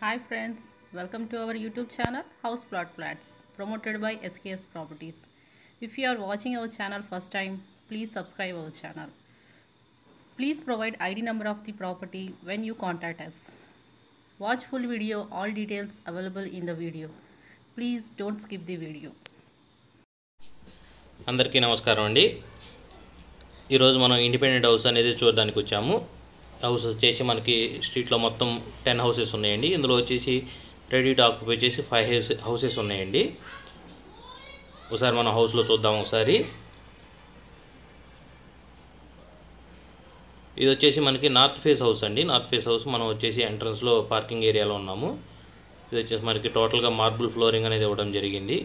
Hi friends, welcome to our YouTube channel House Plot Flats promoted by SKS Properties. If you are watching our channel first time, please subscribe our channel. Please provide ID number of the property when you contact us. Watch full video, all details available in the video. Please don't skip the video. అందరికీ నమస్కారం అండి. ఈరోజు మనం independent house అనేది చూడడానికి వచ్చాము. House వచ్చేసి మనకి స్ట్రీట్లో మొత్తం 10 హౌసెస్ ఉన్నాయండి. ఇందులో వచ్చేసి రెడీ టు ఆక్యుపై చేసి 5 హౌసెస్ ఉన్నాయండి. ఒకసారి మనం హౌస్లో చూద్దాం. ఒకసారి ఇది వచ్చేసి మనకి నార్త్ ఫేస్ హౌస్ అండి. నార్త్ ఫేస్ హౌస్ మనం వచ్చేసి ఎంట్రన్స్లో పార్కింగ్ ఏరియాలో ఉన్నాము. ఇది వచ్చేసి మనకి టోటల్గా మార్బుల్ ఫ్లోరింగ్ అనేది ఇవ్వడం జరిగింది.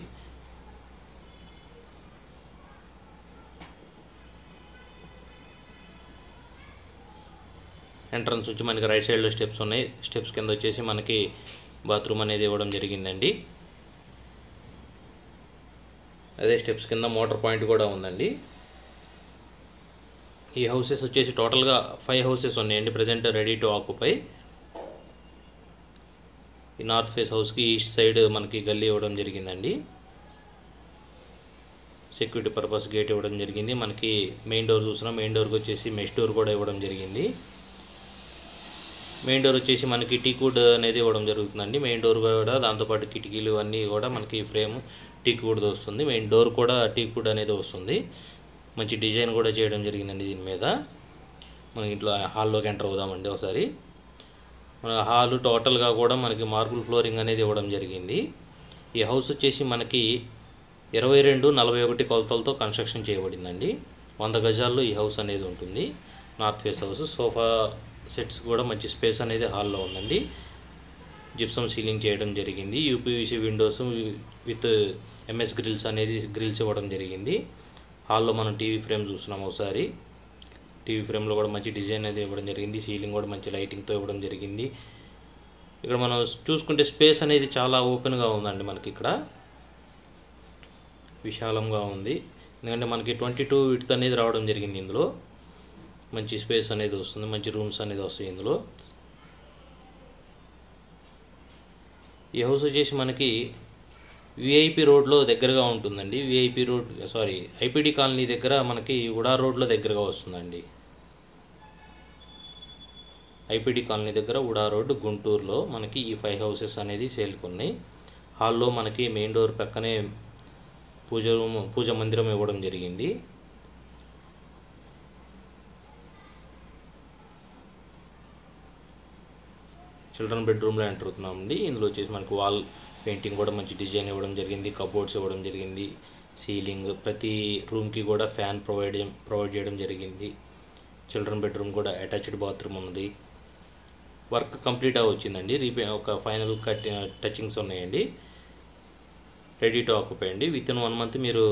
ఎంట్రన్స్ వచ్చి మనకి రైట్ సైడ్లో స్టెప్స్ ఉన్నాయి. స్టెప్స్ కింద వచ్చేసి మనకి బాత్రూమ్ అనేది ఇవ్వడం జరిగిందండి. అదే స్టెప్స్ కింద మోటార్ పాయింట్ కూడా ఉందండి. ఈ హౌసెస్ వచ్చేసి టోటల్గా 5 హౌసెస్ ఉన్నాయండి ప్రజెంట్ రెడీ టు ఆక్యుపై. ఈ నార్త్ ఫేస్ హౌస్కి ఈస్ట్ సైడ్ మనకి గల్లీ ఇవ్వడం జరిగిందండి. సెక్యూరిటీ పర్పస్ గేట్ ఇవ్వడం జరిగింది. మనకి మెయిన్ డోర్ చూసినా మెయిన్ డోర్కి వచ్చేసి మెష్ డోర్ కూడా ఇవ్వడం జరిగింది. మెయిన్ డోర్ వచ్చేసి మనకి టీకుడ్ అనేది ఇవ్వడం జరుగుతుందండి. మెయిన్ డోర్ కూడా దాంతోపాటు కిటికీలు అన్నీ కూడా మనకి ఫ్రేమ్ టీకుడ్ది వస్తుంది. మెయిన్ డోర్ కూడా టీకుడ్ అనేది వస్తుంది. మంచి డిజైన్ కూడా చేయడం జరిగిందండి దీని మీద. మనం ఇంట్లో హాల్లోకి ఎంటర్ అవుదామండి ఒకసారి. మన హాల్ టోటల్గా కూడా మనకి మార్బుల్ ఫ్లోరింగ్ అనేది ఇవ్వడం జరిగింది. ఈ హౌస్ వచ్చేసి మనకి 22-41 కొలతలతో కన్స్ట్రక్షన్ చేయబడిందండి. 100 గజాల్లో ఈ హౌస్ అనేది ఉంటుంది. North face house. Sofa sets కూడా మంచి స్పేస్ అనేది హాల్లో ఉందండి. జిప్సమ్ సీలింగ్ చేయడం జరిగింది. UPVC windows with MS grills ఇవ్వడం జరిగింది. హాల్లో మనం టీవీ ఫ్రేమ్ చూస్తున్నాం ఒకసారి. టీవీ ఫ్రేమ్లో కూడా మంచి డిజైన్ అనేది ఇవ్వడం జరిగింది. సీలింగ్ కూడా మంచి లైటింగ్తో ఇవ్వడం జరిగింది. ఇక్కడ మనం చూసుకుంటే స్పేస్ అనేది చాలా ఓపెన్గా ఉందండి. మనకి ఇక్కడ విశాలంగా ఉంది. ఎందుకంటే మనకి 22 విడ్త్ అనేది రావడం జరిగింది. ఇందులో మంచి స్పేస్ అనేది వస్తుంది. మంచి రూమ్స్ అనేది వస్తాయి ఇందులో. ఈ హౌస్ వచ్చేసి మనకి విఐపి రోడ్లో దగ్గరగా ఉంటుందండి. ఐపీడీ కాలనీ దగ్గర మనకి ఉడా రోడ్లో దగ్గరగా వస్తుందండి. ఐపీడీ కాలనీ దగ్గర ఉడా రోడ్ గుంటూరులో మనకి ఈ 5 హౌసెస్ అనేది సేల్కి ఉన్నాయి. హాల్లో మనకి మెయిన్ డోర్ పక్కనే పూజ మందిరం ఇవ్వడం జరిగింది. చిల్డ్రన్ బెడ్రూమ్లో ఎంటర్ అవుతున్నామండి. ఇందులో వచ్చేసి మనకి వాల్ పెయింటింగ్ కూడా మంచి డిజైన్ ఇవ్వడం జరిగింది. కబోర్డ్స్ ఇవ్వడం జరిగింది. సీలింగ్ ప్రతి రూమ్కి కూడా ఫ్యాన్ ప్రొవైడ్ చేయడం జరిగింది. చిల్డ్రన్ బెడ్రూమ్ కూడా అటాచ్డ్ బాత్రూమ్ ఉంది. వర్క్ కంప్లీట్ వచ్చిందండి. ఒక ఫైనల్ టచింగ్స్ ఉన్నాయండి. రెడీ టు ఆక్యుపై అండి. విత్ ఇన్ 1 మంత్ మీరు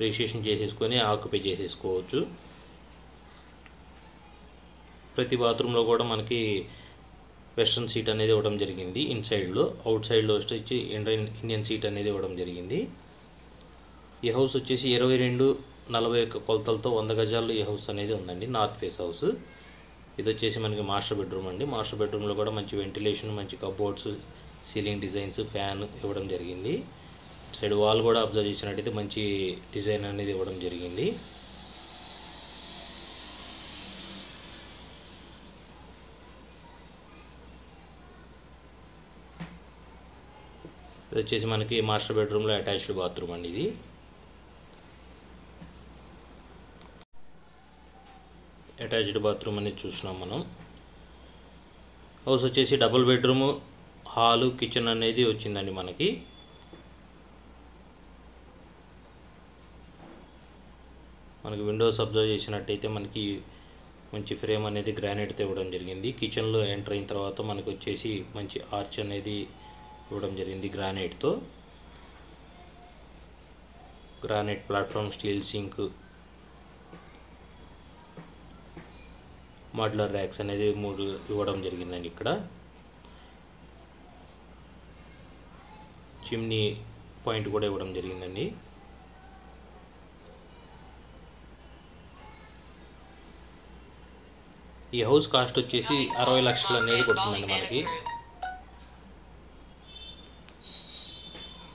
రిజిస్ట్రేషన్ చేసేసుకొని ఆక్యుపై చేసేసుకోవచ్చు. ప్రతి బాత్రూంలో కూడా మనకి వెస్ట్రన్ సీట్ అనేది ఇవ్వడం జరిగింది. ఇన్సైడ్లో, అవుట్ సైడ్లో వచ్చి ఇండియన్ సీట్ అనేది ఇవ్వడం జరిగింది. ఈ హౌస్ వచ్చేసి 22-41 కొలతలతో 100 గజాల్లో ఈ హౌస్ అనేది ఉందండి. North face house. ఇది వచ్చేసి మనకి మాస్టర్ బెడ్రూమ్ అండి. మాస్టర్ బెడ్రూమ్లో కూడా మంచి వెంటిలేషన్, మంచి కబోర్డ్స్, సీలింగ్ డిజైన్స్, ఫ్యాన్ ఇవ్వడం జరిగింది. సైడ్ వాల్ కూడా అబ్జర్వ్ చేసినట్టయితే మంచి డిజైన్ అనేది ఇవ్వడం జరిగింది. ఇది వచ్చేసి మనకి మాస్టర్ బెడ్రూమ్లో అటాచ్డ్ బాత్రూమ్ అండి. ఇది అటాచ్డ్ బాత్రూమ్ అనేది చూస్తున్నాం మనం. హౌస్ వచ్చేసి డబుల్ బెడ్రూమ్, హాలు, కిచెన్ అనేది వచ్చిందండి మనకి. విండోస్ అబ్జర్వ్ చేసినట్టయితే మనకి మంచి ఫ్రేమ్ అనేది గ్రానైట్తో ఇవ్వడం జరిగింది. కిచెన్లో ఎంటర్ అయిన తర్వాత మనకు వచ్చేసి మంచి ఆర్చ్ అనేది ఇవ్వడం జరిగింది గ్రానైట్తో. Granite platform, steel sink, modular racks అనేది 3 ఇవ్వడం జరిగిందండి. ఇక్కడ చిమ్నీ పాయింట్ కూడా ఇవ్వడం జరిగిందండి. ఈ హౌస్ కాస్ట్ వచ్చేసి 60 లక్షలు అనేది పడుతుందండి మనకి.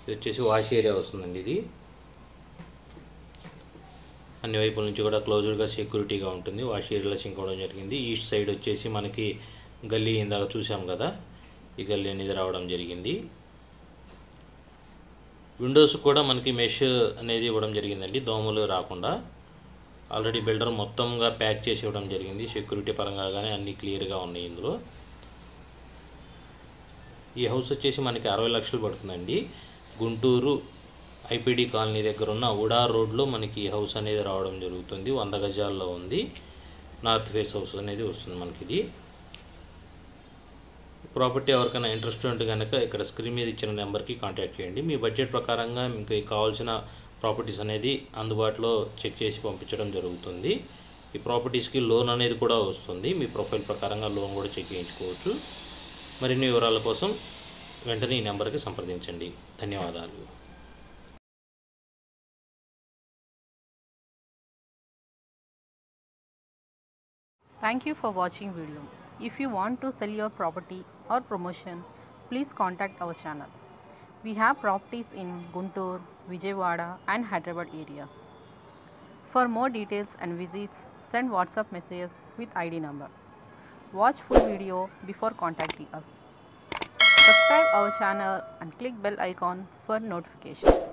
ఇది వచ్చేసి వాష్ ఏరియా వస్తుందండి. ఇది అన్ని వైపుల నుంచి కూడా క్లోజ్డ్గా సెక్యూరిటీగా ఉంటుంది. వాష్ ఏరియాలో సింక్ అవ్వడం జరిగింది. ఈస్ట్ సైడ్ వచ్చేసి మనకి గల్లీ ఇందాక చూసాం కదా, ఈ గల్లీ అనేది రావడం జరిగింది. విండోస్ కూడా మనకి మెష్ అనేది ఇవ్వడం జరిగిందండి, దోమలు రాకుండా. ఆల్రెడీ బిల్డర్ మొత్తంగా ప్యాక్ చేసి ఇవ్వడం జరిగింది. సెక్యూరిటీ పరంగా కానీ అన్నీ క్లియర్గా ఉన్నాయి ఇందులో. ఈ హౌస్ వచ్చేసి మనకి 60 లక్షలు పడుతుందండి. గుంటూరు ఐపీడీ కాలనీ దగ్గర ఉన్న ఉడా రోడ్లో మనకి ఈ హౌస్ అనేది రావడం జరుగుతుంది. 100 గజాల్లో ఉంది. నార్త్ ఫేస్ హౌస్ అనేది వస్తుంది మనకి. ఇది ప్రాపర్టీ ఎవరికైనా ఇంట్రెస్ట్ ఉంటే కనుక ఇక్కడ స్క్రీన్ మీద ఇచ్చిన నెంబర్కి కాంటాక్ట్ చేయండి. మీ బడ్జెట్ ప్రకారంగా మీకు కావాల్సిన ప్రాపర్టీస్ అనేది అందుబాటులో చెక్ చేసి పంపించడం జరుగుతుంది. ఈ ప్రాపర్టీస్కి లోన్ అనేది కూడా వస్తుంది. మీ ప్రొఫైల్ ప్రకారంగా లోన్ కూడా చెక్ చేయించుకోవచ్చు. మరిన్ని వివరాల కోసం వెంటనే ఈ నెంబర్కి సంప్రదించండి. ధన్యవాదాలు. Thank you for watching video. If you want to sell your property or promotion, please contact our channel. We have properties in Guntur, Vijayawada and Hyderabad areas. For more details and visits, send WhatsApp messages with ID number. Watch full video before contacting us. Subscribe our channel and click bell icon for notifications.